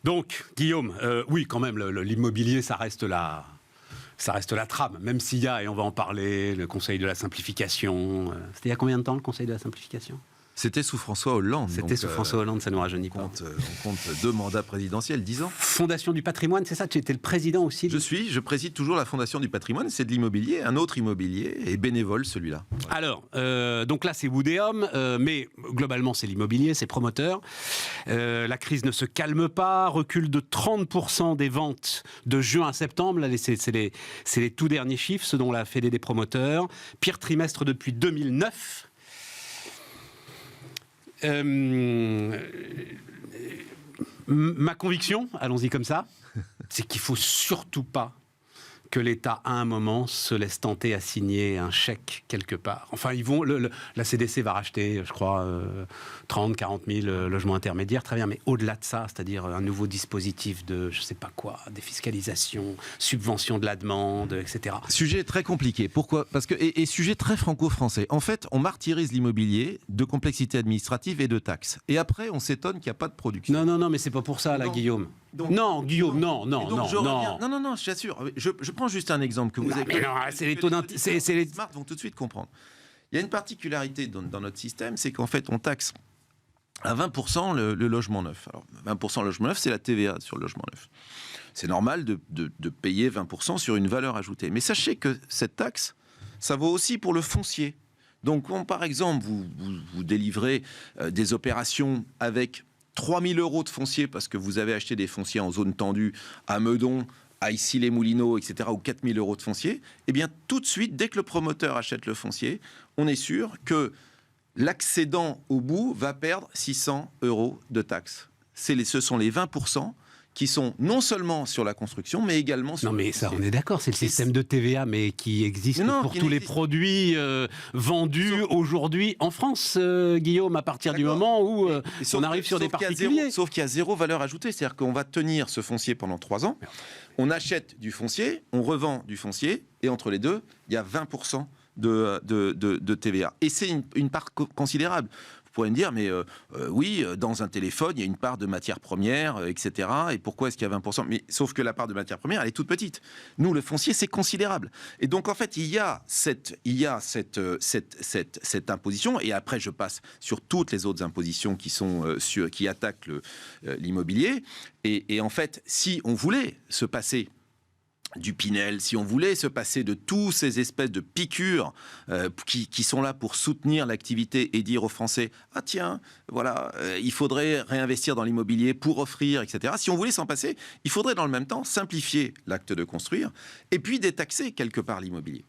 Donc, Guillaume, oui, quand même, l'immobilier, ça reste la trame, même s'il y a, et on va en parler, le Conseil de la simplification. C'était il y a combien de temps, le Conseil de la simplification ? C'était sous François Hollande. C'était sous François Hollande, ça ne nous rajeunit pas. On compte 2 mandats présidentiels, 10 ans. Fondation du patrimoine, c'est ça ? Tu étais le président aussi ? Je préside toujours la Fondation du patrimoine, c'est de l'immobilier, un autre immobilier, et bénévole celui-là. Voilà. Alors, donc là c'est Woodéum, mais globalement c'est l'immobilier, c'est promoteur. La crise ne se calme pas, recul de 30% des ventes de juin à septembre, là c'est les tout derniers chiffres, ceux dont la Fédé des promoteurs. Pire trimestre depuis 2009. Ma conviction, allons-y comme ça, c'est qu'il ne faut surtout pas que l'État, à un moment, se laisse tenter à signer un chèque quelque part. Enfin, la CDC va racheter, je crois, 30, 40 000 logements intermédiaires, très bien, mais au-delà de ça, c'est-à-dire un nouveau dispositif de, je ne sais pas quoi, défiscalisation, subvention de la demande, etc. Sujet très compliqué. Pourquoi ? Parce que, et sujet très franco-français. En fait, on martyrise l'immobilier de complexité administrative et de taxes. Et après, on s'étonne qu'il n'y a pas de production. Non, mais c'est pas pour ça, là, Guillaume. Non, Guillaume, non. Non, je t'assure. Je prends juste un exemple que vous avez... Mais non, c'est les taux d'intérêt... Les smart vont tout de suite comprendre. Il y a une particularité dans notre système, c'est qu'en fait, on taxe à 20% le logement neuf. Alors, 20% le logement neuf, c'est la TVA sur le logement neuf. C'est normal de payer 20% sur une valeur ajoutée. Mais sachez que cette taxe, ça vaut aussi pour le foncier. Donc, quand, par exemple, vous délivrez des opérations avec 3 000 € de foncier parce que vous avez acheté des fonciers en zone tendue à Meudon, à Issy-les-Moulineaux, etc., ou 4 000 € de foncier, eh bien, tout de suite, dès que le promoteur achète le foncier, on est sûr que l'accédant au bout va perdre 600 € de taxes. Ce sont les 20% qui sont non seulement sur la construction, mais également sur... Non, mais ça, on est d'accord, c'est le système de TVA, mais qui existe pour tous les produits vendus aujourd'hui en France, Guillaume, à partir du moment où on arrive sur des particuliers. Sauf qu'il y a zéro valeur ajoutée, c'est-à-dire qu'on va tenir ce foncier pendant 3 ans, on achète du foncier, on revend du foncier, et entre les deux, il y a 20% de TVA. Et c'est une part considérable. Vous pourrez me dire, mais oui, dans un téléphone, il y a une part de matières premières, etc. Et pourquoi est-ce qu'il y a 20% ? Mais sauf que la part de matières premières, elle est toute petite. Nous, le foncier, c'est considérable. Et donc, en fait, il y a cette imposition. Et après, je passe sur toutes les autres impositions qui attaquent l'immobilier. Et en fait, si on voulait se passer du Pinel, si on voulait se passer de tous ces espèces de piqûres qui sont là pour soutenir l'activité et dire aux Français « Ah tiens, voilà, il faudrait réinvestir dans l'immobilier pour offrir, etc. » Si on voulait s'en passer, il faudrait dans le même temps simplifier l'acte de construire et puis détaxer quelque part l'immobilier.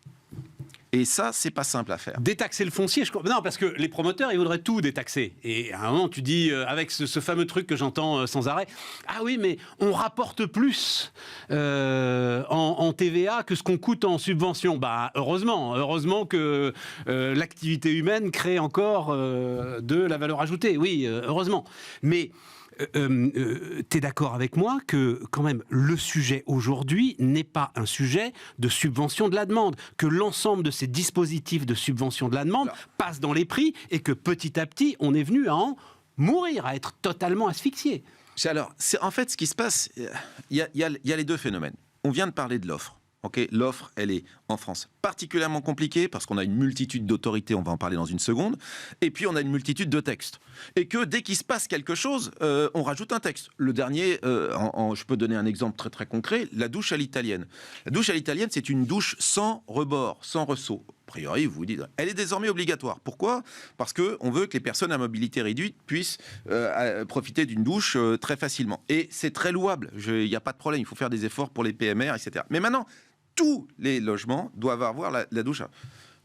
Et ça, c'est pas simple à faire. Détaxer le foncier, non, parce que les promoteurs, ils voudraient tout détaxer. Et à un moment, tu dis, avec ce fameux truc que j'entends sans arrêt, ah oui, mais on rapporte plus en TVA que ce qu'on coûte en subvention. Bah, heureusement que l'activité humaine crée encore de la valeur ajoutée. Oui, heureusement. Mais t'es d'accord avec moi que quand même le sujet aujourd'hui n'est pas un sujet de subvention de la demande, que l'ensemble de ces dispositifs de subvention de la demande passent dans les prix et que petit à petit on est venu à en mourir, à être totalement asphyxié. Alors, en fait ce qui se passe, il y a les deux phénomènes. On vient de parler de l'offre. Okay, l'offre, elle est en France particulièrement compliquée parce qu'on a une multitude d'autorités, on va en parler dans une seconde, et puis on a une multitude de textes. Et que dès qu'il se passe quelque chose, on rajoute un texte. Le dernier, je peux donner un exemple très très concret, la douche à l'italienne. La douche à l'italienne, c'est une douche sans rebord, sans ressaut. A priori, vous vous dites, elle est désormais obligatoire. Pourquoi ? Parce qu'on veut que les personnes à mobilité réduite puissent profiter d'une douche très facilement. Et c'est très louable, il n'y a pas de problème, il faut faire des efforts pour les PMR, etc. Mais maintenant, tous les logements doivent avoir la douche.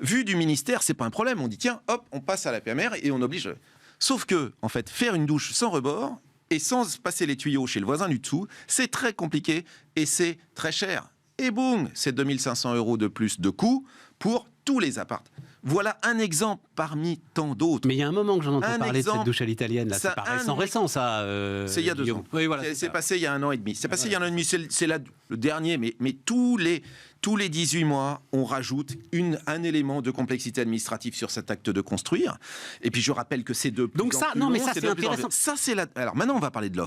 Vu du ministère, c'est pas un problème. On dit tiens, hop, on passe à la PMR et on oblige. Sauf que, en fait, faire une douche sans rebord et sans passer les tuyaux chez le voisin du dessous, c'est très compliqué et c'est très cher. Et boum, c'est 2 500 € de plus de coûts pour tous les apparts. Voilà un exemple parmi tant d'autres. Mais il y a un moment que j'en entends parler de cette douche à l'italienne. Là, c'est pas récent, ça. C'est il y a 2 ans. Oui, voilà, c'est passé il y a 1 an et demi. C'est passé il y a 1 an et demi. C'est le dernier, mais tous les 18 mois, on rajoute un élément de complexité administrative sur cet acte de construire. Et puis je rappelle que c'est de plus Donc ça, en plus non, mais long, ça, c'est c'est de plus en intéressant. plus- Ça, c'est la... Alors maintenant, on va parler de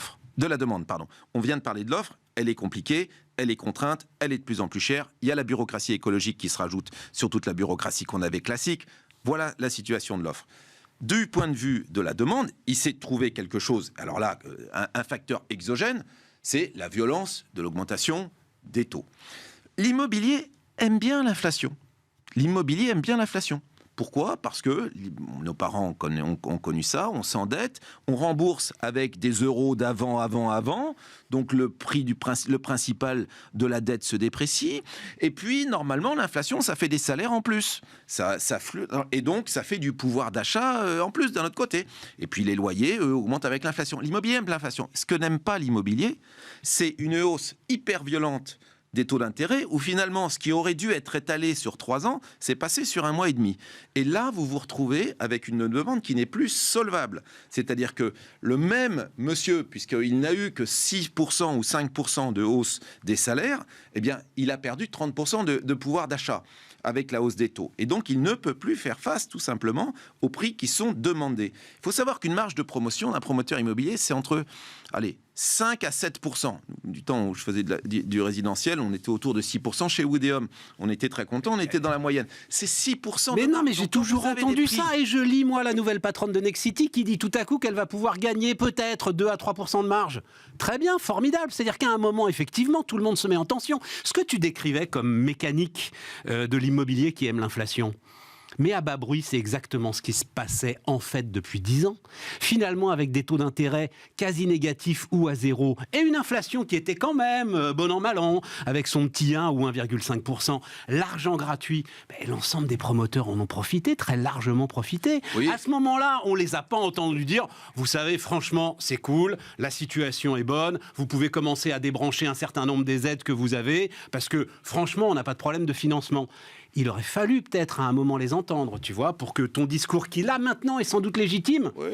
la demande, pardon. On vient de parler de l'offre, elle est compliquée, elle est contrainte, elle est de plus en plus chère. Il y a la bureaucratie écologique qui se rajoute sur toute la bureaucratie qu'on avait classique. Voilà la situation de l'offre. Du point de vue de la demande, il s'est trouvé quelque chose. Alors là, un facteur exogène, c'est la violence de l'augmentation des taux. L'immobilier aime bien l'inflation. L'immobilier aime bien l'inflation. Pourquoi ? Parce que nos parents ont connu ça, on s'endette, on rembourse avec des euros d'avant, donc le principal de la dette se déprécie, et puis normalement l'inflation ça fait des salaires en plus, et donc ça fait du pouvoir d'achat en plus d'un autre côté, et puis les loyers augmentent avec l'inflation. L'immobilier aime l'inflation. Ce que n'aime pas l'immobilier, c'est une hausse hyper violente des taux d'intérêt, où finalement, ce qui aurait dû être étalé sur 3 ans, c'est passé sur 1 mois et demi. Et là, vous vous retrouvez avec une demande qui n'est plus solvable. C'est-à-dire que le même monsieur, puisqu'il n'a eu que 6% ou 5% de hausse des salaires, eh bien, il a perdu 30% de pouvoir d'achat avec la hausse des taux. Et donc, il ne peut plus faire face, tout simplement, aux prix qui sont demandés. Il faut savoir qu'une marge de promotion d'un promoteur immobilier, c'est entre 5 à 7%. Du temps où je faisais du résidentiel, on était autour de 6%. Chez Woodéum, on était très content, on était dans la moyenne. C'est 6%. Mais non, mais j'ai Donc, toujours vous avez entendu des prix. ça, et je lis, moi, la nouvelle patronne de Nexity qui dit tout à coup qu'elle va pouvoir gagner peut-être 2 à 3% de marge. Très bien, formidable. C'est-à-dire qu'à un moment, effectivement, tout le monde se met en tension. Ce que tu décrivais comme mécanique de l'immobilier qui aime l'inflation, mais à bas bruit, c'est exactement ce qui se passait en fait depuis 10 ans. Finalement, avec des taux d'intérêt quasi négatifs ou à zéro, et une inflation qui était quand même bon an mal an, avec son petit 1 ou 1,5%, l'argent gratuit, l'ensemble des promoteurs en ont profité, très largement profité. Oui. À ce moment-là, on les a pas entendus dire, vous savez, franchement, c'est cool, la situation est bonne, vous pouvez commencer à débrancher un certain nombre des aides que vous avez, parce que franchement, on n'a pas de problème de financement. Il aurait fallu peut-être à un moment les entendre, tu vois, pour que ton discours qu'il a maintenant est sans doute légitime. Oui.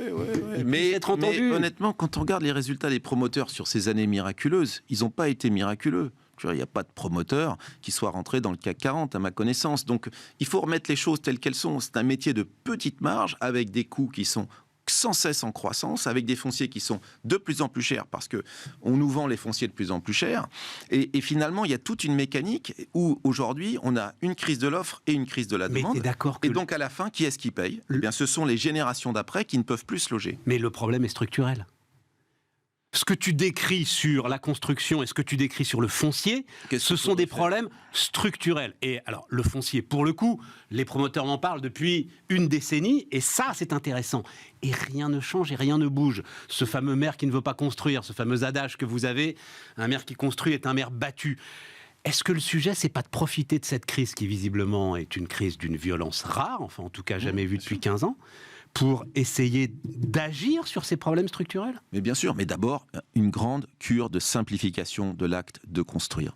Il Mais, puisse être entendu. mais honnêtement, quand on regarde les résultats des promoteurs sur ces années miraculeuses, ils n'ont pas été miraculeux. Il n'y a pas de promoteur qui soit rentré dans le CAC 40, à ma connaissance. Donc, il faut remettre les choses telles qu'elles sont. C'est un métier de petite marge, avec des coûts qui sont sans cesse en croissance, avec des fonciers qui sont de plus en plus chers, parce qu'on nous vend les fonciers de plus en plus chers. Et finalement, il y a toute une mécanique où, aujourd'hui, on a une crise de l'offre et une crise de la Mais demande. t'es d'accord que Et donc, à la fin, qui est-ce qui paye ? Eh bien, ce sont les générations d'après qui ne peuvent plus se loger. Mais le problème est structurel. Ce que tu décris sur la construction et ce que tu décris sur le foncier, ce sont des problèmes structurels. Et alors, le foncier, pour le coup, les promoteurs en parlent depuis une décennie, et ça, c'est intéressant. Et rien ne change et rien ne bouge. Ce fameux maire qui ne veut pas construire, ce fameux adage que vous avez, un maire qui construit est un maire battu. Est-ce que le sujet, c'est pas de profiter de cette crise qui, visiblement, est une crise d'une violence rare, enfin, en tout cas, jamais vue depuis 15 ans, pour essayer d'agir sur ces problèmes structurels ? Mais bien sûr, mais d'abord, une grande cure de simplification de l'acte de construire.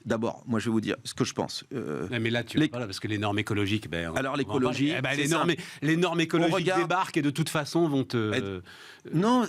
D'abord, moi je vais vous dire ce que je pense. Mais là, tu vois, parce que les normes écologiques... Alors l'écologie... les normes écologiques regarde... débarquent et de toute façon vont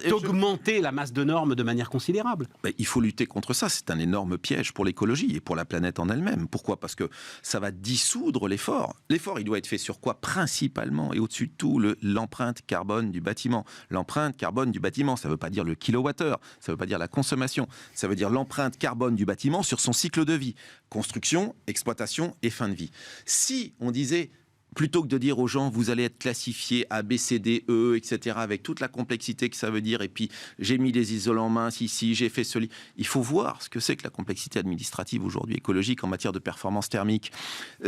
t'augmenter la masse de normes de manière considérable. Il faut lutter contre ça, c'est un énorme piège pour l'écologie et pour la planète en elle-même. Pourquoi ? Parce que ça va dissoudre l'effort. L'effort, il doit être fait sur quoi ? Principalement, et au-dessus de tout, l'empreinte carbone du bâtiment. L'empreinte carbone du bâtiment, ça ne veut pas dire le kilowattheure, ça ne veut pas dire la consommation, ça veut dire l'empreinte carbone du bâtiment sur son cycle de vie. Construction, exploitation et fin de vie. Si on disait... Plutôt que de dire aux gens, vous allez être classifié A, B, C, D, E, etc., avec toute la complexité que ça veut dire, et puis j'ai mis des isolants minces ici, j'ai fait ceci. Il faut voir ce que c'est que la complexité administrative aujourd'hui écologique en matière de performance thermique.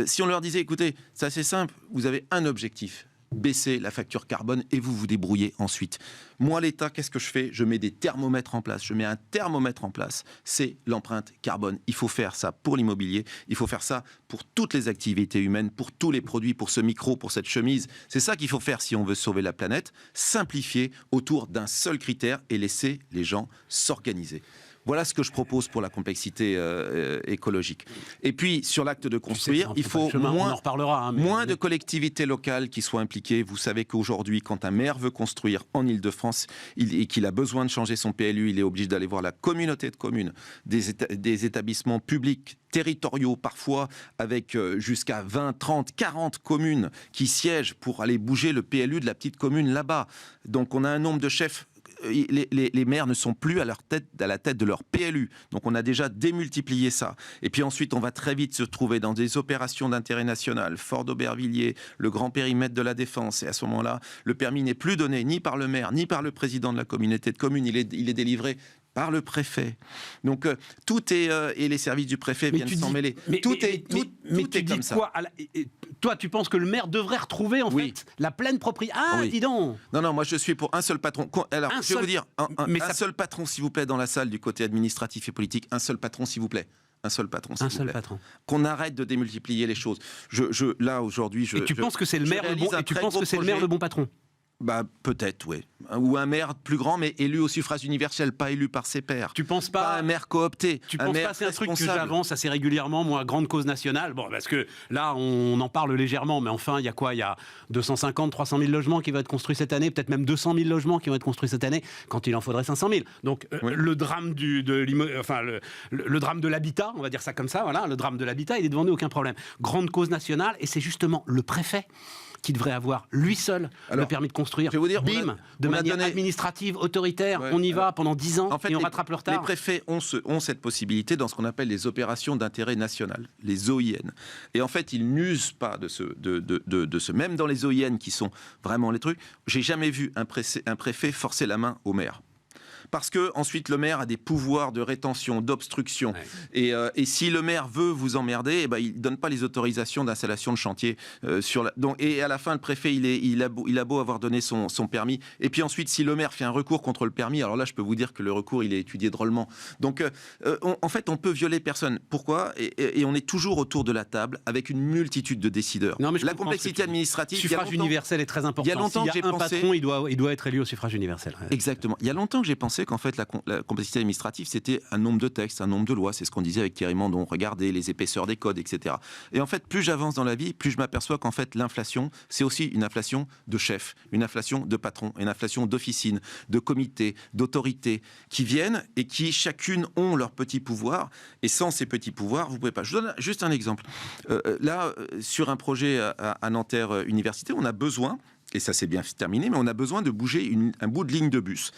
Si on leur disait, écoutez, c'est assez simple, vous avez un objectif, baisser la facture carbone et vous vous débrouillez ensuite. Moi, l'État, qu'est-ce que je fais ? Je mets des thermomètres en place. Je mets un thermomètre en place. C'est l'empreinte carbone. Il faut faire ça pour l'immobilier. Il faut faire ça pour toutes les activités humaines, pour tous les produits, pour ce micro, pour cette chemise. C'est ça qu'il faut faire si on veut sauver la planète. Simplifier autour d'un seul critère et laisser les gens s'organiser. Voilà ce que je propose pour la complexité écologique. Et puis, sur l'acte de construire, il faut moins de collectivités locales qui soient impliquées. Vous savez qu'aujourd'hui, quand un maire veut construire en Île-de-France et qu'il a besoin de changer son PLU, il est obligé d'aller voir la communauté de communes, des établissements publics territoriaux, parfois avec jusqu'à 20, 30, 40 communes qui siègent pour aller bouger le PLU de la petite commune là-bas. Donc on a un nombre de chefs. Les maires ne sont plus à la tête de leur PLU. Donc on a déjà démultiplié ça. Et puis ensuite, on va très vite se trouver dans des opérations d'intérêt national, Fort d'Aubervilliers, le grand périmètre de la Défense. Et à ce moment-là, le permis n'est plus donné ni par le maire, ni par le président de la communauté de communes. Il est délivré par le préfet. Donc tout est et les services du préfet viennent s'en mêler. Tout est comme ça. Toi, tu penses que le maire devrait retrouver en fait la pleine propriété. Ah, dis donc. Non, moi je suis pour un seul patron. Alors, je vais vous dire, un seul patron, s'il vous plaît, dans la salle du côté administratif et politique. Un seul patron, s'il vous plaît. Un seul patron, s'il vous plaît. Qu'on arrête de démultiplier les choses. Là aujourd'hui, et tu penses que c'est le maire le bon patron? Bah, peut-être, oui. Ou un maire plus grand, mais élu au suffrage universel, pas élu par ses pairs. Tu penses pas un maire coopté. Tu penses pas, c'est un truc que j'avance assez régulièrement, moi, grande cause nationale. Bon, parce que là, on en parle légèrement, mais enfin, il y a quoi? Il y a 250, 300 000 logements qui vont être construits cette année, peut-être même 200 000 logements qui vont être construits cette année, quand il en faudrait 500 000. Donc, le drame le drame de l'habitat, on va dire ça comme ça, voilà, le drame de l'habitat, il est devant nous, aucun problème. Grande cause nationale, et c'est justement le préfet qui devrait avoir, lui seul, le permis de construire. Je vais vous dire, de manière administrative, autoritaire, on y va pendant 10 ans, et on rattrape le retard. Les préfets ont cette possibilité dans ce qu'on appelle les opérations d'intérêt national, les OIN. Et en fait, ils n'usent pas de ce. Même dans les OIN qui sont vraiment les trucs, j'ai jamais vu un préfet forcer la main au maire. Parce que ensuite le maire a des pouvoirs de rétention, d'obstruction. Ouais. Et si le maire veut vous emmerder, il ne donne pas les autorisations d'installation de chantier. Et à la fin, le préfet, il a beau avoir donné son permis. Et puis ensuite, si le maire fait un recours contre le permis, alors là, je peux vous dire que le recours, il est étudié drôlement. Donc, en fait, on peut violer personne. Pourquoi ? Et on est toujours autour de la table avec une multitude de décideurs. Non, mais la complexité administrative... Le suffrage universel est très important. Il y a longtemps que j'ai pensé... un patron, il doit être élu au suffrage universel. Ouais. Exactement. Il y a longtemps que j'ai pensé qu'en fait la complexité administrative c'était un nombre de textes, un nombre de lois, c'est ce qu'on disait avec Thierry Mandon, regardez les épaisseurs des codes, etc. Et en fait plus j'avance dans la vie, plus je m'aperçois qu'en fait l'inflation c'est aussi une inflation de chefs, une inflation de patrons, une inflation d'officines, de comités, d'autorités qui viennent et qui chacune ont leurs petits pouvoirs et sans ces petits pouvoirs vous pouvez pas. Je vous donne juste un exemple. Là sur un projet à Nanterre Université on a besoin, et ça s'est bien terminé, mais on a besoin de bouger un bout de ligne de bus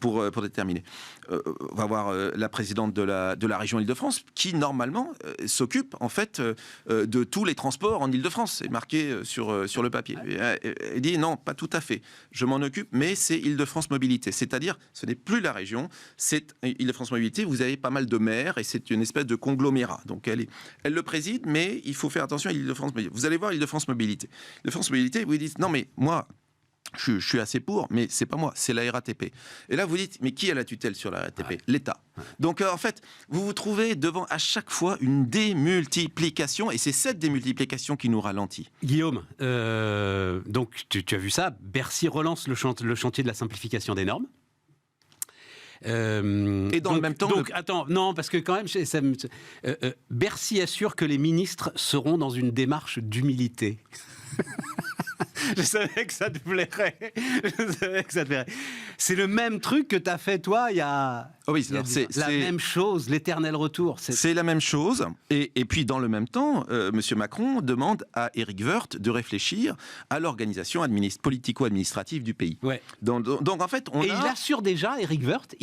pour déterminer. On va voir la présidente de la région Île-de-France qui, normalement, s'occupe, en fait, de tous les transports en Île-de-France. C'est marqué sur le papier. Elle dit non, pas tout à fait. Je m'en occupe, mais c'est Île-de-France Mobilité. C'est-à-dire, ce n'est plus la région, c'est Île-de-France Mobilité. Vous avez pas mal de maires et c'est une espèce de conglomérat. Donc, elle le préside, mais il faut faire attention à Île-de-France Mobilité. Vous allez voir Île-de-France Mobilité. Île-de-France Mobilité, vous dites non, mais moi, je suis assez pour, mais c'est pas moi, c'est la RATP. Et là, vous dites, mais qui a la tutelle sur la RATP ? Ouais. L'État. Ouais. Donc, en fait, vous vous trouvez devant à chaque fois une démultiplication, et c'est cette démultiplication qui nous ralentit. Guillaume, donc tu as vu ça, Bercy relance le chantier de la simplification des normes. Et dans le même temps... Attends, non, parce que quand même, Bercy assure que les ministres seront dans une démarche d'humilité. Je savais que ça te plairait. C'est le même truc que tu as fait, toi, il y a... Oh oui, c'est la même chose, l'éternel retour. C'est la même chose. Et puis, dans le même temps, M. Macron demande à Éric Woerth de réfléchir à l'organisation politico-administrative du pays. Ouais. Donc, en fait, il assure déjà, Éric Woerth,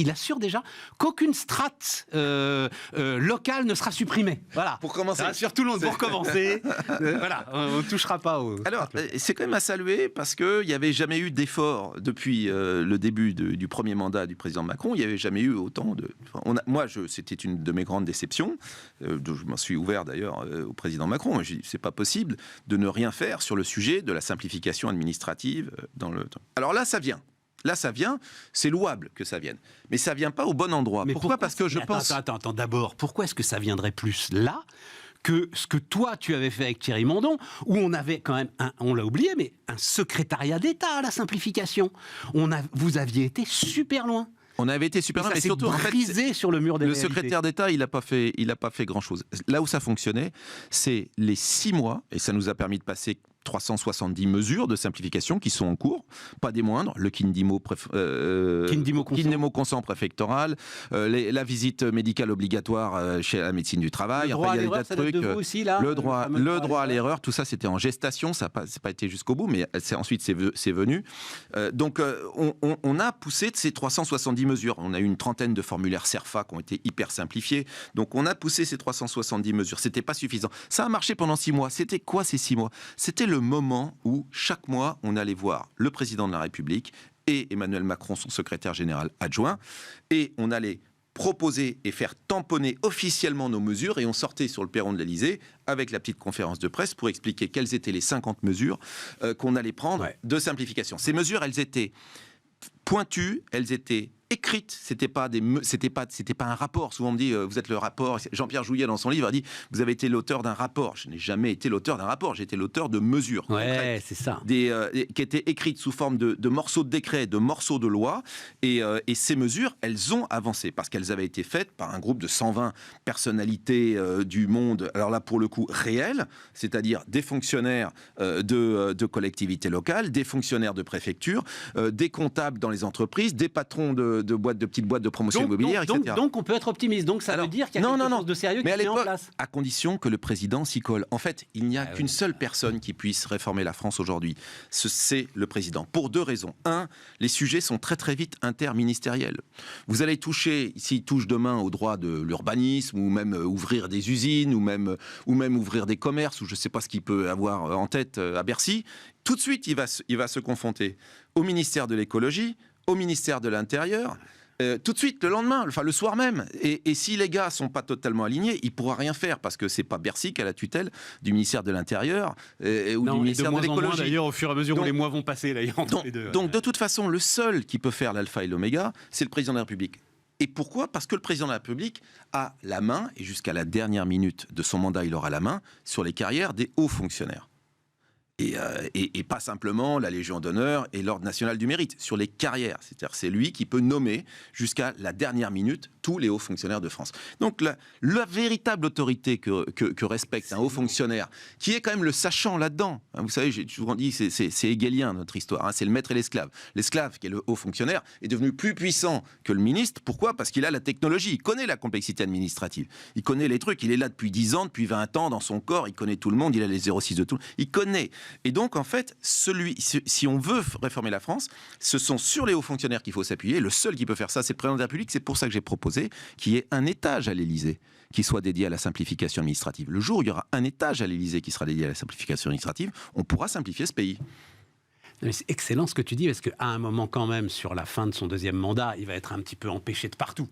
qu'aucune strate locale ne sera supprimée. Voilà. Pour commencer. Ça rassure tout le monde. Pour commencer. Voilà, on ne touchera pas au... Alors, c'est quand même à saluer parce qu'il n'y avait jamais eu d'effort depuis le début du premier mandat du président Macron. Il n'y avait jamais eu autant de... c'était une de mes grandes déceptions. Je m'en suis ouvert d'ailleurs au président Macron. J'ai dit, c'est pas possible de ne rien faire sur le sujet de la simplification administrative dans le temps. Alors là, ça vient. Là, ça vient, c'est louable que ça vienne. Mais ça ne vient pas au bon endroit. Mais pourquoi ? Parce que je pense... Attends, d'abord, pourquoi est-ce que ça viendrait plus là que ce que toi, tu avais fait avec Thierry Mandon, où on avait quand même, on l'a oublié, mais un secrétariat d'État à la simplification. Vous aviez été super loin. On avait été super mal, mais et surtout, en fait, brisé sur le mur des le réalités. secrétaire d'État, il n'a pas fait grand-chose. Là où ça fonctionnait, c'est les 6 mois, et ça nous a permis de passer 370 mesures de simplification qui sont en cours, pas des moindres, le Kindimo consent préfectoral, la visite médicale obligatoire chez la médecine du travail, le droit à l'erreur, ça date de vous aussi, là, le droit à l'erreur, tout ça c'était en gestation, ça n'a pas été jusqu'au bout, mais ensuite c'est venu. Donc on a poussé de ces 370 mesures, on a eu une trentaine de formulaires CERFA qui ont été hyper simplifiés, donc on a poussé ces 370 mesures, c'était pas suffisant. Ça a marché pendant 6 mois, c'était quoi ces 6 mois? C'était le moment où chaque mois on allait voir le président de la République et Emmanuel Macron, son secrétaire général adjoint, et on allait proposer et faire tamponner officiellement nos mesures, et on sortait sur le perron de l'Élysée avec la petite conférence de presse pour expliquer quelles étaient les 50 mesures qu'on allait prendre de simplification. Ces mesures, elles étaient pointues, elles étaient écrites, c'était pas un rapport. Souvent on me dit vous êtes le rapport. Jean-Pierre Jouyet dans son livre a dit vous avez été l'auteur d'un rapport. Je n'ai jamais été l'auteur d'un rapport, j'ai été l'auteur de mesures. Ouais, c'est ça. Qui étaient écrites sous forme de morceaux de décret, de morceaux de loi, et ces mesures, elles ont avancé parce qu'elles avaient été faites par un groupe de 120 personnalités du monde. Alors là, pour le coup, réel, c'est-à-dire des fonctionnaires de collectivités locales, des fonctionnaires de préfecture, des comptables dans les entreprises, des patrons de petites boîtes de promotion immobilière, etc. Donc on peut être optimiste. Donc ça veut dire qu'il y a quelque chose de sérieux qui est en place. À condition que le président s'y colle. En fait, il n'y a qu'une seule personne qui puisse réformer la France aujourd'hui. C'est le président. Pour 2 raisons. 1, les sujets sont très très vite interministériels. Vous allez toucher, s'il touche demain au droit de l'urbanisme, ou même ouvrir des usines, ou même ouvrir des commerces, ou je ne sais pas ce qu'il peut avoir en tête à Bercy, tout de suite il va se confronter au ministère de l'écologie, au ministère de l'Intérieur, tout de suite, le lendemain, enfin le soir même. Et si les gars sont pas totalement alignés, il pourra rien faire parce que c'est pas Bercy qui a la tutelle du ministère de l'Intérieur ou du ministère de l'écologie. D'ailleurs, au fur et à mesure où les mois vont passer, d'ailleurs, entre les deux. Donc, de toute façon, le seul qui peut faire l'alpha et l'oméga, c'est le président de la République. Et pourquoi ? Parce que le président de la République a la main, et jusqu'à la dernière minute de son mandat, il aura la main sur les carrières des hauts fonctionnaires. Et pas simplement la Légion d'honneur et l'Ordre national du mérite, sur les carrières. C'est-à-dire c'est lui qui peut nommer jusqu'à la dernière minute tous les hauts fonctionnaires de France. Donc la véritable autorité que respecte un haut fonctionnaire, qui est quand même le sachant là-dedans, vous savez, j'ai souvent dit, c'est hegelien notre histoire, c'est le maître et l'esclave. L'esclave, qui est le haut fonctionnaire, est devenu plus puissant que le ministre. Pourquoi ? Parce qu'il a la technologie, il connaît la complexité administrative, il connaît les trucs, il est là depuis 10 ans, depuis 20 ans dans son corps, il connaît tout le monde, il a les 06 de tout, il connaît. Et donc, en fait, si on veut réformer la France, ce sont sur les hauts fonctionnaires qu'il faut s'appuyer. Le seul qui peut faire ça, c'est le président de la République. C'est pour ça que j'ai proposé qu'il y ait un étage à l'Élysée qui soit dédié à la simplification administrative. Le jour où il y aura un étage à l'Élysée qui sera dédié à la simplification administrative, on pourra simplifier ce pays. Mais c'est excellent ce que tu dis, parce qu'à un moment quand même, sur la fin de son 2e mandat, il va être un petit peu empêché de partout.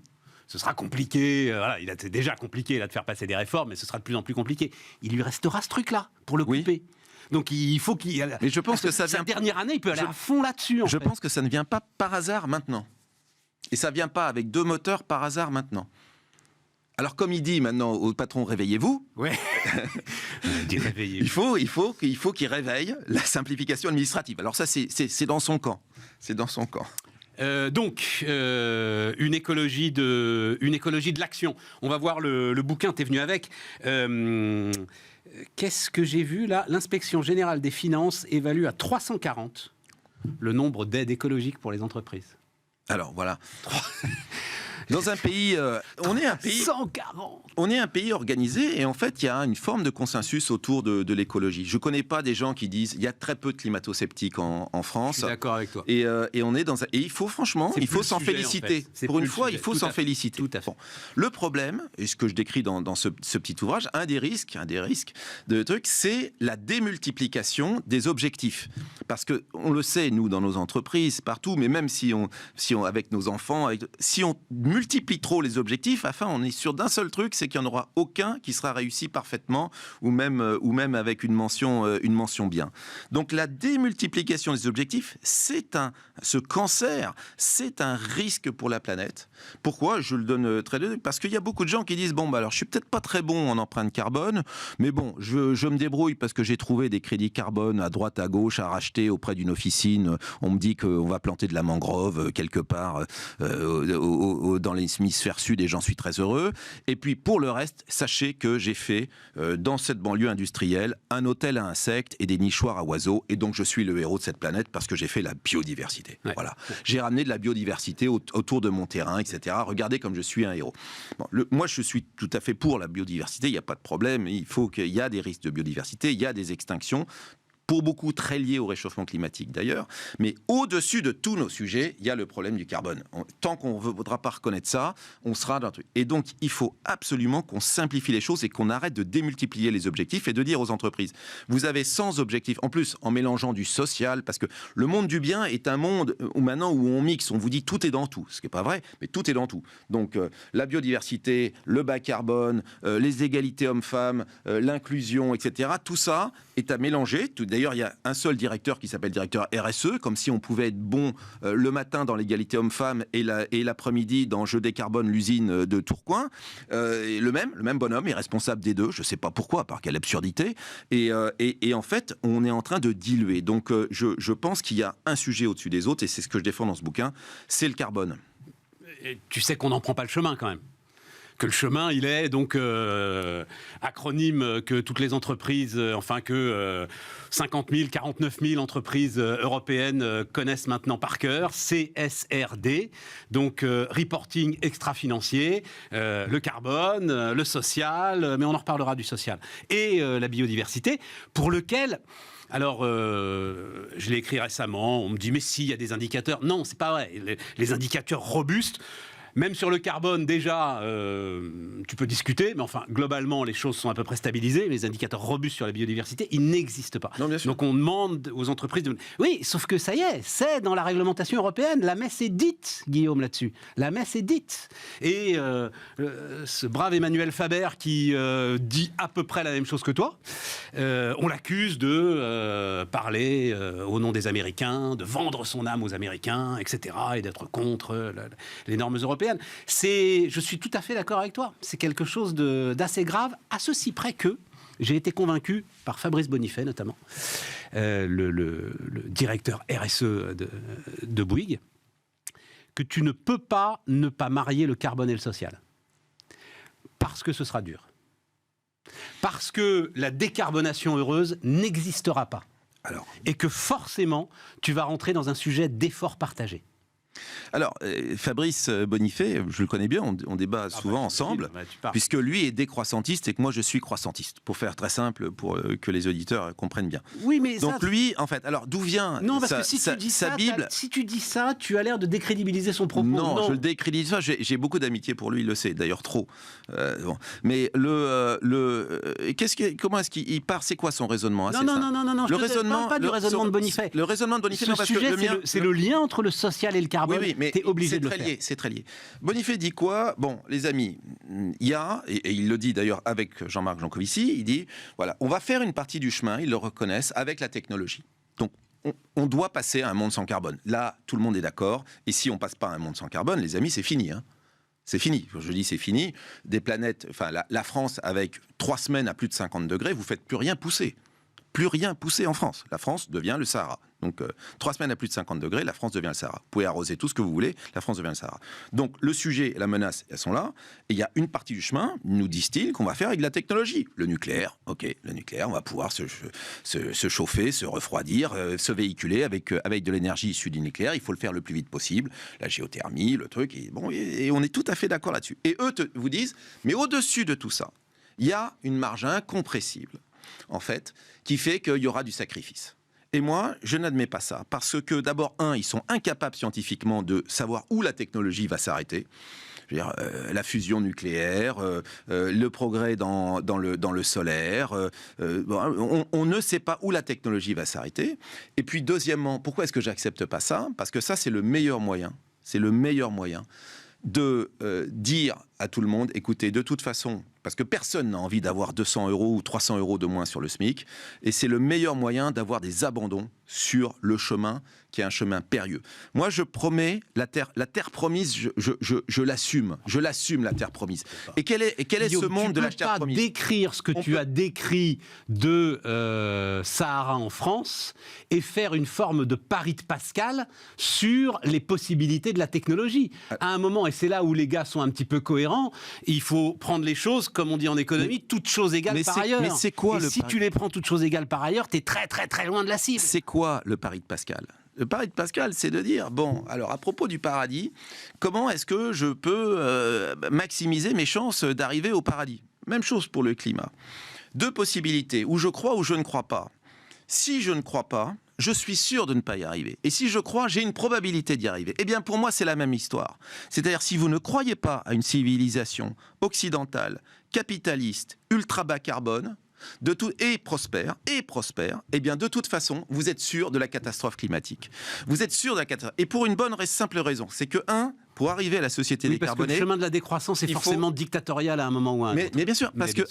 Ce sera compliqué, c'est déjà compliqué là, de faire passer des réformes, mais ce sera de plus en plus compliqué. Il lui restera ce truc-là pour le couper. Donc il faut qu'il... Mais je pense que sa dernière année, il peut aller à fond là-dessus. Je pense que ça ne vient pas par hasard maintenant. Et ça ne vient pas avec 2 moteurs par hasard maintenant. Alors comme il dit maintenant au patron, réveillez-vous. Ouais. il faut qu'il réveille la simplification administrative. Alors ça, c'est dans son camp. C'est dans son camp. Donc, une écologie de l'action. On va voir le bouquin, t'es venu avec. Qu'est-ce que j'ai vu là ? L'inspection générale des finances évalue à 340 le nombre d'aides écologiques pour les entreprises. Alors voilà. Dans un pays, on est un pays organisé, et en fait il y a une forme de consensus autour de l'écologie. Je connais pas des gens qui disent il y a très peu de climato-sceptiques en France. Je suis d'accord avec toi. Et on est dans et il faut franchement, il faut s'en féliciter. En fait. Pour une fois, il faut s'en féliciter. Tout à fait. Bon. Le problème, et ce que je décris dans ce petit ouvrage, un des risques de truc, c'est la démultiplication des objectifs. Parce que on le sait, nous dans nos entreprises, partout, mais même si on avec nos enfants, si on multiplie trop les objectifs, on est sûr d'un seul truc, c'est qu'il n'y en aura aucun qui sera réussi parfaitement, ou même avec une mention bien. Donc la démultiplication des objectifs, ce cancer, c'est un risque pour la planète. Pourquoi ? Je le donne très bien, parce qu'il y a beaucoup de gens qui disent, alors je suis peut-être pas très bon en empreinte carbone, mais bon, je me débrouille parce que j'ai trouvé des crédits carbone à droite, à gauche, à racheter auprès d'une officine. On me dit qu'on va planter de la mangrove quelque part dans l'hémisphère sud et j'en suis très heureux. Et puis pour le reste, sachez que j'ai fait dans cette banlieue industrielle un hôtel à insectes et des nichoirs à oiseaux, et donc je suis le héros de cette planète parce que j'ai fait la biodiversité. Ouais. Voilà. J'ai ramené de la biodiversité autour de mon terrain, etc. Regardez comme je suis un héros. Moi, je suis tout à fait pour la biodiversité, il n'y a pas de problème. Il y a des risques de biodiversité, il y a des extinctions, pour beaucoup très liés au réchauffement climatique d'ailleurs, mais au-dessus de tous nos sujets, il y a le problème du carbone. Tant qu'on ne voudra pas reconnaître ça, on sera dans un truc. Et donc, il faut absolument qu'on simplifie les choses et qu'on arrête de démultiplier les objectifs et de dire aux entreprises, vous avez 100 objectifs, en plus en mélangeant du social, parce que le monde du bien est un monde où maintenant où on mixe, on vous dit tout est dans tout, ce qui n'est pas vrai, mais tout est dans tout. Donc, la biodiversité, le bas carbone, les égalités hommes-femmes, l'inclusion, etc., tout ça est à mélanger. D'ailleurs, il y a un seul directeur qui s'appelle directeur RSE, comme si on pouvait être bon le matin dans l'égalité homme-femme et l'après-midi dans Je décarbone l'usine de Tourcoing. Le même bonhomme est responsable des deux. Je ne sais pas pourquoi, par quelle absurdité. Et en fait, on est en train de diluer. Donc, je pense qu'il y a un sujet au-dessus des autres, et c'est ce que je défends dans ce bouquin, c'est le carbone. Et tu sais qu'on n'en prend pas le chemin quand même. Que le chemin, il est donc acronyme que toutes les entreprises, que 50 000, 49 000 entreprises européennes connaissent maintenant par cœur, CSRD, donc reporting extra-financier, le carbone, le social, mais on en reparlera du social, et la biodiversité, pour lequel... Alors, je l'ai écrit récemment, on me dit, mais si, il y a des indicateurs. Non, c'est pas vrai. Les indicateurs robustes, même sur le carbone, déjà, tu peux discuter, mais enfin, globalement, les choses sont à peu près stabilisées. Les indicateurs robustes sur la biodiversité, ils n'existent pas. Non, bien sûr. Donc, on demande aux entreprises de... Oui, sauf que ça y est, c'est dans la réglementation européenne. La messe est dite, Guillaume, là-dessus. La messe est dite. Et ce brave Emmanuel Faber qui dit à peu près la même chose que toi, on l'accuse de parler au nom des Américains, de vendre son âme aux Américains, etc., et d'être contre les normes européennes. Je suis tout à fait d'accord avec toi. C'est quelque chose d'assez grave, à ceci près que j'ai été convaincu par Fabrice Bonifay, notamment, le directeur RSE de Bouygues, que tu ne peux pas ne pas marier le carbone et le social. Parce que ce sera dur. Parce que la décarbonation heureuse n'existera pas. Et que forcément, tu vas rentrer dans un sujet d'effort partagé. Alors, Fabrice Bonifay, je le connais bien, on débat souvent ensemble, puisque lui est décroissantiste et que moi je suis croissantiste, pour faire très simple, pour que les auditeurs comprennent bien. Oui, mais donc lui, en fait, alors d'où vient sa Bible ? Si tu dis ça, tu as l'air de décrédibiliser son propos. Non, je le décrédite pas, j'ai beaucoup d'amitié pour lui, il le sait, d'ailleurs trop. Bon. Mais comment est-ce qu'il part ? C'est quoi son raisonnement ? Non, je ne parle pas du raisonnement de Bonifay. Le raisonnement de Bonifay, non, parce sujet, que le mien... c'est le lien entre le social et le carbone. Oui, mais t'es obligé de le faire. C'est très lié. Bonifay dit quoi ? Bon, les amis, il y a, et il le dit d'ailleurs avec Jean-Marc Jancovici, il dit, voilà, on va faire une partie du chemin, ils le reconnaissent, avec la technologie. Donc, on doit passer à un monde sans carbone. Là, tout le monde est d'accord. Et si on passe pas à un monde sans carbone, les amis, c'est fini. C'est fini. Je dis c'est fini. Des planètes, la France, avec 3 semaines à plus de 50 degrés, vous faites plus rien pousser. Plus rien pousser en France. La France devient le Sahara. Donc, 3 semaines à plus de 50 degrés, la France devient le Sahara. Vous pouvez arroser tout ce que vous voulez, la France devient le Sahara. Donc, le sujet et la menace, elles sont là. Et il y a une partie du chemin, nous disent-ils, qu'on va faire avec la technologie. Le nucléaire, le nucléaire, on va pouvoir se chauffer, se refroidir, se véhiculer avec de l'énergie issue du nucléaire. Il faut le faire le plus vite possible. La géothermie, le truc. Et on est tout à fait d'accord là-dessus. Et eux vous disent, mais au-dessus de tout ça, il y a une marge incompressible, en fait, qui fait qu'il y aura du sacrifice. Et moi, je n'admets pas ça, parce que d'abord, ils sont incapables scientifiquement de savoir où la technologie va s'arrêter. Je veux dire, la fusion nucléaire, le progrès dans le solaire, on ne sait pas où la technologie va s'arrêter. Et puis deuxièmement, pourquoi est-ce que j'accepte pas ça ? Parce que ça, c'est le meilleur moyen. C'est le meilleur moyen de dire à tout le monde, écoutez, de toute façon, parce que personne n'a envie d'avoir 200 € ou 300 € de moins sur le SMIC, et c'est le meilleur moyen d'avoir des abandons sur le chemin, qui est un chemin périlleux. Moi, je promets la terre promise, je l'assume, la terre promise. Et quel est ce monde de la terre promise ? Tu ne peux pas décrire ce que tu as décrit de Sahara en France et faire une forme de pari de Pascal sur les possibilités de la technologie. À un moment, et c'est là où les gars sont un petit peu cohérents, il faut prendre les choses, comme on dit en économie, toutes choses égales par ailleurs. Mais c'est quoi si tu les prends toutes choses égales par ailleurs, tu es très très très loin de la cible. C'est quoi le pari de Pascal ? Le pari de Pascal, c'est de dire, bon, alors à propos du paradis, comment est-ce que je peux maximiser mes chances d'arriver au paradis ? Même chose pour le climat. Deux possibilités, où je crois ou je ne crois pas. Si je ne crois pas, je suis sûr de ne pas y arriver. Et si je crois, j'ai une probabilité d'y arriver. Eh bien, pour moi, c'est la même histoire. C'est-à-dire, si vous ne croyez pas à une civilisation occidentale, capitaliste, ultra bas carbone, et prospère, eh bien, de toute façon, vous êtes sûr de la catastrophe climatique. Vous êtes sûr de la catastrophe. Et pour une bonne simple raison, c'est que, pour arriver à la société décarbonée... Parce que le chemin de la décroissance est forcément dictatorial à un moment ou à un autre. Mais bien sûr, parce que,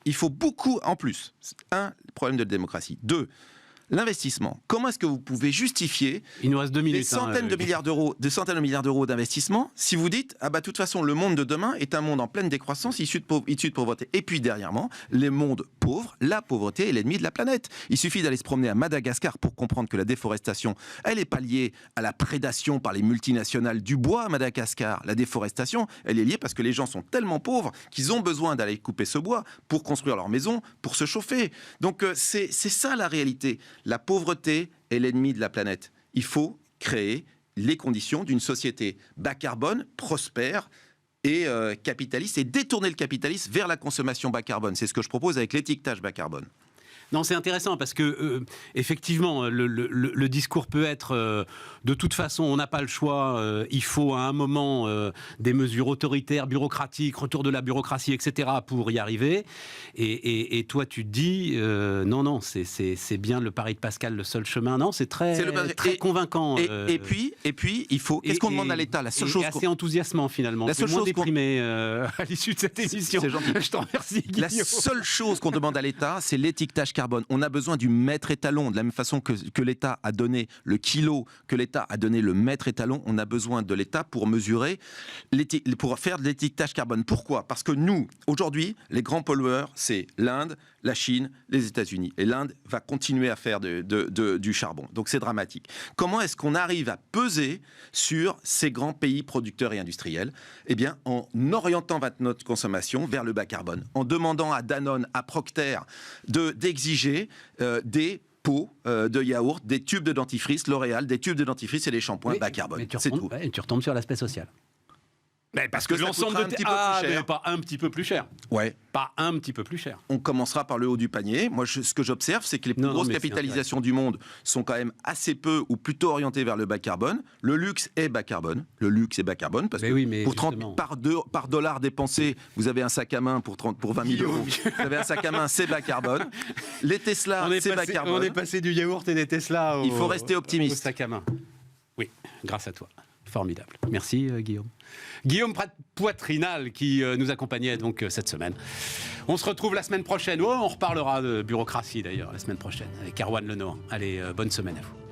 il faut beaucoup en plus. Le problème de la démocratie. 2, l'investissement. Comment est-ce que vous pouvez justifier il nous reste 2 minutes, des centaines de milliards d'euros d'investissement si vous dites de toute façon le monde de demain est un monde en pleine décroissance issu de pauvreté. Et puis dernièrement, les mondes pauvres, la pauvreté est l'ennemi de la planète. Il suffit d'aller se promener à Madagascar pour comprendre que la déforestation, elle n'est pas liée à la prédation par les multinationales du bois à Madagascar. La déforestation, elle est liée parce que les gens sont tellement pauvres qu'ils ont besoin d'aller couper ce bois pour construire leur maison, pour se chauffer. Donc c'est ça la réalité. La pauvreté est l'ennemi de la planète. Il faut créer les conditions d'une société bas carbone, prospère et capitaliste, et détourner le capitalisme vers la consommation bas carbone. C'est ce que je propose avec l'étiquetage bas carbone. Non, c'est intéressant parce que effectivement, le discours peut être de toute façon, on n'a pas le choix. Il faut à un moment des mesures autoritaires, bureaucratiques, retour de la bureaucratie, etc. pour y arriver. Et toi, tu te dis non, c'est bien le pari de Pascal, le seul chemin. Non, c'est très convaincant. Et puis, il faut. Qu'est-ce qu'on demande à l'État ? La seule chose assez enthousiasmant finalement. La seule chose déprimé à l'issue de cette émission. C'est gentil. Je t'en remercie, Guillaume. La seule chose qu'on demande à l'État, c'est l'étiquetage carbone. On a besoin du maître étalon, de la même façon que l'État a donné le kilo, que l'État a donné le maître étalon, on a besoin de l'État pour mesurer, pour faire de l'étiquetage carbone. Pourquoi ? Parce que nous, aujourd'hui, les grands pollueurs, c'est l'Inde, la Chine, les États-Unis. Et l'Inde va continuer à faire du charbon. Donc c'est dramatique. Comment est-ce qu'on arrive à peser sur ces grands pays producteurs et industriels ? Eh bien, en orientant notre consommation vers le bas carbone, en demandant à Danone, à Procter d'exiger des pots de yaourt, des tubes de dentifrice, L'Oréal, des tubes de dentifrice et des shampoings bas carbone. C'est tout. Et tu retombes sur l'aspect social. Mais parce que l'ensemble un petit peu plus cher. Pas un petit peu plus cher. Ouais. Pas un petit peu plus cher. On commencera par le haut du panier. Moi, ce que j'observe, c'est que les plus grosses capitalisations du monde sont quand même assez peu ou plutôt orientées vers le bas carbone. Le luxe est bas carbone. Parce que par dollar dépensé, vous avez un sac à main pour 20 000 euros. Vous avez un sac à main, c'est bas carbone. Les Tesla, c'est bas carbone. On est passé du yaourt et des Tesla Il faut rester optimiste. Au sac à main. Oui, grâce à toi. Formidable. Merci Guillaume. Guillaume Poitrinal qui nous accompagnait donc cette semaine. On se retrouve la semaine prochaine. On reparlera de bureaucratie d'ailleurs la semaine prochaine avec Erwan Lenoir. Allez, bonne semaine à vous.